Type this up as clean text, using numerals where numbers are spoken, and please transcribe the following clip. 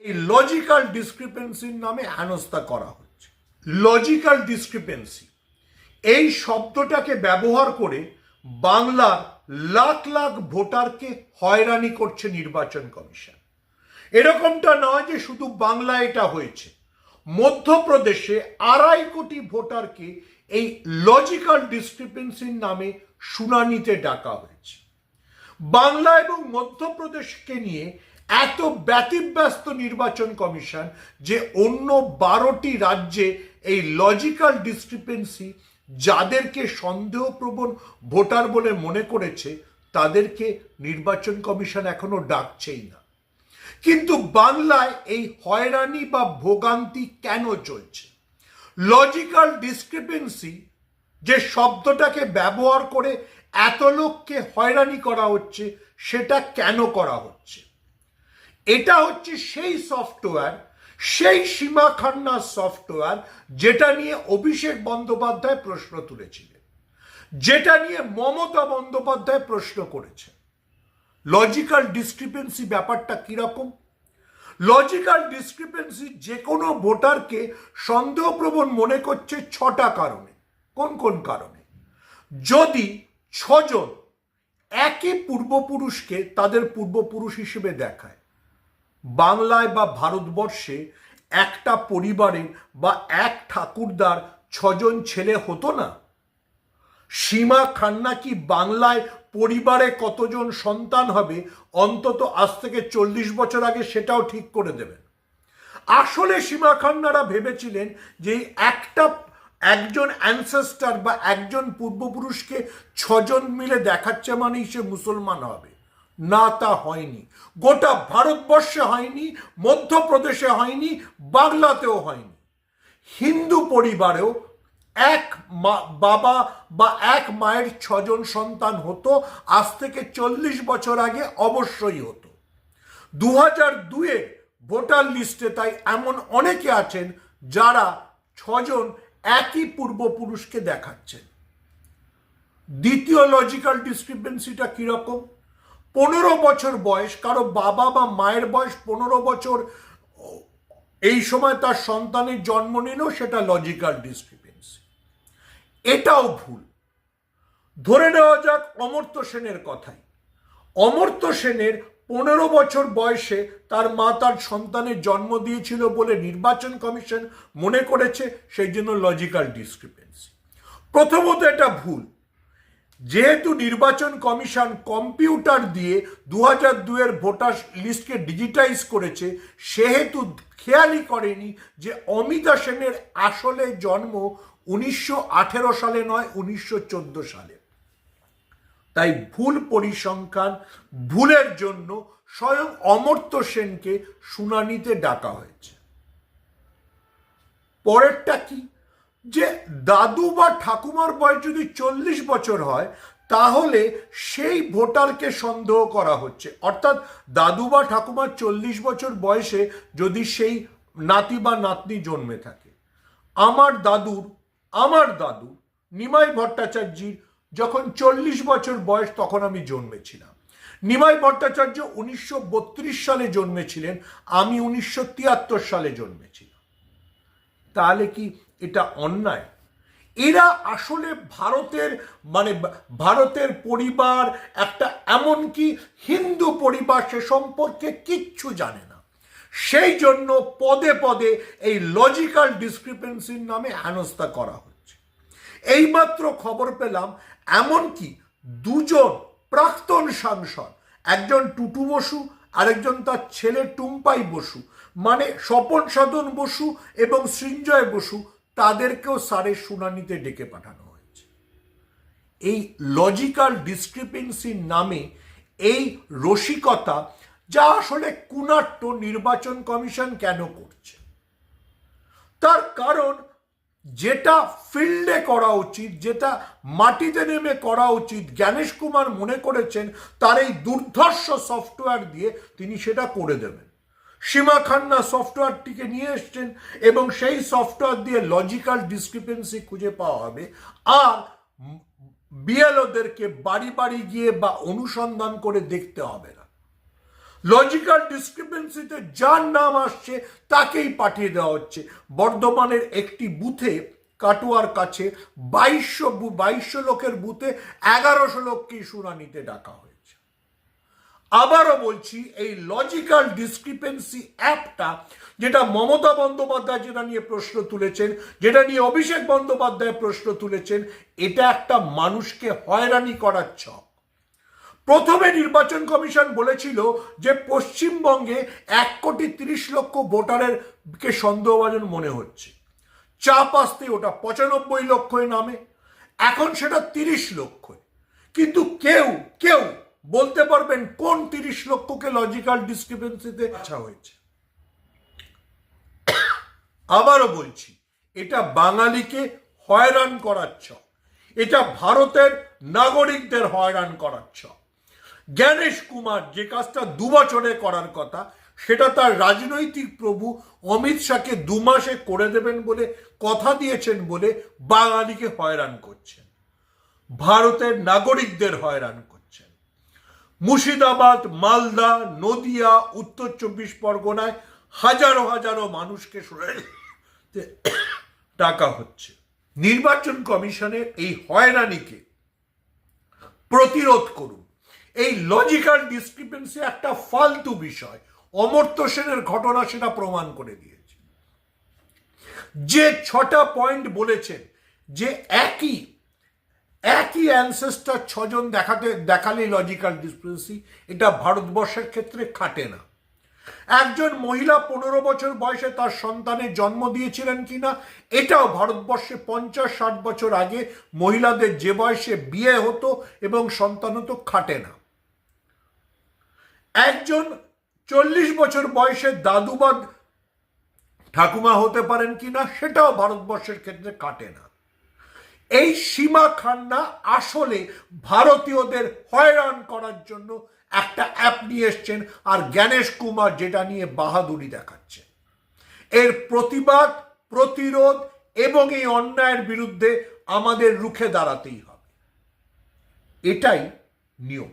এই লজিক্যাল ডিসক্রিপেন্সির নামে হেনস্থা করা হচ্ছে। লজিক্যাল ডিসক্রিপেন্সি এই শব্দটাকে ব্যবহার করে বাংলার লাখ লাখ ভোটারকে হয়রানি করছে নির্বাচন কমিশন। এরকমটা নয় যে শুধু বাংলায় এটা হয়েছে, মধ্যপ্রদেশে 2.5 কোটি ভোটারকে এই লজিক্যাল ডিসক্রিপেন্সির নামে শুনানিতে ডাকা হয়েছে। বাংলা এবং মধ্যপ্রদেশকে নিয়ে এত ব্যতিব্যস্ত নির্বাচন কমিশন যে অন্য 12টি রাজ্যে এই লজিক্যাল ডিসক্রিপেন্সি যাদেরকে সন্দেহপ্রবণ ভোটার বলে মনে করেছে তাদেরকে নির্বাচন কমিশন এখনো ডাকছেই না। কিন্তু বাংলায় এই হয়রানি বা ভোগান্তি কেন চলছে? লজিক্যাল ডিসক্রিপেন্সি যে শব্দটাকে ব্যবহার করে এত লোককে হয়রানি করা হচ্ছে সেটা কেন করা হচ্ছে? এটা হচ্ছে সেই সফটওয়্যার, সেই সীমা খান্নার সফটওয়্যার যেটা নিয়ে অভিষেক বন্দ্যোপাধ্যায় প্রশ্ন তুলেছিলেন, যেটা নিয়ে মমতা বন্দ্যোপাধ্যায় প্রশ্ন করেছে। লজিক্যাল ডিসক্রিপেন্সি ব্যাপারটা কিরকম? লজিক্যাল ডিসক্রিপেন্সি যে কোনো ভোটারকে সন্দেহপ্রবণ মনে করছে 6টা কারণে। কোন কোন কারণে? যদি 6 জন একই পূর্বপুরুষকে তাদের পূর্বপুরুষ হিসেবে দেখায়। বাংলায় বা ভারতবর্ষে একটা পরিবারের বা এক ঠাকুরদার 6 জন ছেলে হতো না? সীমা খান্না কি বাংলায় পরিবারে কতজন সন্তান হবে অন্তত আজ থেকে 40 বছর আগে সেটাও ঠিক করে দেবেন? আসলে সীমা খান্নারা ভেবেছিলেন যে একজন অ্যানসেস্টার বা একজন পূর্বপুরুষকে 6 জন মিলে দেখাচ্ছে মানেই সে মুসলমান হবে। না, তা হয়নি। গোটা ভারতবর্ষে হয়নি, মধ্যপ্রদেশে হয়নি, বাংলাতেও হয়নি। হিন্দু পরিবারেও এক বাবা বা এক মায়ের 6 জন সন্তান হতো, আজ থেকে 40 বছর আগে অবশ্যই হতো। 2002-এর ভোটার লিস্টে তাই এমন অনেকে আছেন যারা 6 জন একই পূর্বপুরুষকে দেখাচ্ছেন। দ্বিতীয় লজিক্যাল ডিসক্রিপেন্সিটা কিরকম? 15 বছর বয়স, কারো বাবা বা মায়ের বয়স 15 বছর, এই সময় তার সন্তানের জন্ম নিলেও সেটা লজিক্যাল ডিসক্রিপেন্সি। এটাও ভুল। ধরে নেওয়া যাক অমর্ত্য সেনের কথাই। অমর্ত্য সেনের 15 বছর বয়সে তার মা তার সন্তানের জন্ম দিয়েছিল বলে নির্বাচন কমিশন মনে করেছে, সেই জন্য লজিক্যাল ডিসক্রিপেন্সি। প্রথমত এটা ভুল। যেহেতু নির্বাচন কমিশন কম্পিউটার দিয়ে 2002-এর ভোটার লিস্টকে ডিজিটাইজ করেছে, সেহেতু খেয়ালই করেনি যে অমিতা সেনের আসলে জন্ম 1918 সালে নয়, 1914 সালে। তাই ভুল পরিসংখ্যান, ভুলের জন্য স্বয়ং অমর্ত্য সেনকে শুনানিতে ডাকা হয়েছে। পরেরটা কি? যে দাদু বা ঠাকুমার বয়স যদি 40 বছর হয় তাহলে সেই ভোটারকে সন্দেহ করা হচ্ছে। অর্থাৎ দাদু বা ঠাকুমার 40 বছর বয়সে যদি সেই নাতি বা নাতনি জন্মে থাকে। আমার দাদু নিমাই ভট্টাচার্যের যখন 40 বছর বয়স তখন আমি জন্মেছিলাম। নিমাই ভট্টাচার্য 1932 সালে জন্মেছিলেন, আমি 1973 সালে জন্মেছিলাম। তাহলে কি এটা অন্যায়? এরা আসলে ভারতের পরিবার, একটা এমনকি হিন্দু পরিবার সে সম্পর্কে কিচ্ছু জানে না। সেই জন্য পদে পদে এই লজিক্যাল ডিসক্রিপেন্সির নামে হেনস্থা করা হচ্ছে। এইমাত্র খবর পেলাম এমনকি 2 জন প্রাক্তন সাংসদ, একজন টুটু বসু আরেকজন তার ছেলে টুম্পাই বসু, মানে স্বপন সাধন বসু এবং সৃঞ্জয় বসু, তাদেরকেও স্যারের শুনানিতে ডেকে পাঠানো হয়েছে। এই লজিক্যাল ডিসক্রিপেন্সির নামে এই রসিকতা, যা আসলে কুনাট্য, নির্বাচন কমিশন কেন করছে? তার কারণ যেটা ফিল্ডে করা উচিত, যেটা মাটিতে নেমে করা উচিত, জ্ঞানেশ কুমার মনে করেছেন তার এই দুর্ধর্ষ সফটওয়্যার দিয়ে তিনি সেটা করে দেবেন। সীমা খান্না সফটওয়্যারটিকে নিয়ে এসছেন এবং সেই সফটওয়্যার দিয়ে লজিক্যাল ডিসক্রিপেন্সি খুঁজে পাওয়া হবে। আর বিএলওদেরকে বাড়ি বাড়ি গিয়ে বা অনুসন্ধান করে দেখতে হবে না। লজিক্যাল ডিসক্রিপেন্সিতে যার নাম আসছে তাকেই পাঠিয়ে দেওয়া হচ্ছে। বর্ধমানের একটি বুথে কাটোয়ার কাছে 2200 লোকের বুথে 1100 লোককে শুনানিতে ডাকা হয়েছে। আবারও বলছি, এই লজিক্যাল ডিসক্রিপেন্সি অ্যাপটা, যেটা মমতা বন্দ্যোপাধ্যায় যেটা নিয়ে প্রশ্ন তুলেছেন, যেটা নিয়ে অভিষেক বন্দ্যোপাধ্যায় প্রশ্ন তুলেছেন, এটা একটা মানুষকে হয়রানি করার ছক। প্রথমে নির্বাচন কমিশন বলেছিল যে পশ্চিমবঙ্গে 1,30,00,000 ভোটারের কে সন্দেহভাজন মনে হচ্ছে, চাপ আসতে ওটা 95 লক্ষে নামে, এখন সেটা 30 লক্ষ। কিন্তু কেউ বলতে পারবেন কোন 30 লক্ষকে লজিক্যাল ডিসক্রিপেন্সিতে বাছা হয়েছে? আবারও বলছি, এটা বাঙালিকে হয়রান করার ছক, এটা ভারতের নাগরিকদের হয়রান করার ছক। জ্ঞানেশ কুমার যে কাজটা 2 বছরে করার কথা, সেটা তার রাজনৈতিক প্রভু অমিত শাহকে 2 মাসে করে দেবেন বলে কথা দিয়েছেন বলে বাঙালিকে হয়রান করছেন, ভারতের নাগরিকদের হয়রান করছেন। মুর্শিদাবাদ, মালদা, নদিয়া, উত্তর 24 পরগনায় হাজারো মানুষকে টাকা হচ্ছে। নির্বাচন কমিশনের এই হয়রানিকে প্রতিরোধ করুন। এই লজিক্যাল ডিসক্রিপেন্সি একটা ফালতু বিষয়। অমর্ত্য সেনের ঘটনা সেটা প্রমাণ করে দিয়েছে। যে 6টা পয়েন্ট বলেছেন, যে একই অ্যানসেস্টার 6 জন দেখালেই লজিক্যাল ডিসক্রিপেন্সি, এটা ভারতবর্ষের ক্ষেত্রে খাটে না। একজন মহিলা 15 বছর বয়সে তার সন্তানের জন্ম দিয়েছিলেন কিনা, এটাও ভারতবর্ষে 50-60 বছর আগে মহিলাদের যে বয়সে বিয়ে হতো এবং সন্তান হতো, খাটে না। একজন 40 বছর বয়সে দাদু বা ঠাকুমা হতে পারেন কিনা, সেটাও ভারতবর্ষের ক্ষেত্রে কাটে না। এই সীমা খান্না আসলে ভারতীয়দের হয়রান করার জন্য একটা অ্যাপ নিয়ে এসছেন, আর জ্ঞানেশ কুমার যেটা নিয়ে বাহাদুরি দেখাচ্ছে। এর প্রতিবাদ, প্রতিরোধ এবং এই অন্যায়ের বিরুদ্ধে আমাদের রুখে দাঁড়াতেই হবে, এটাই নিয়ম।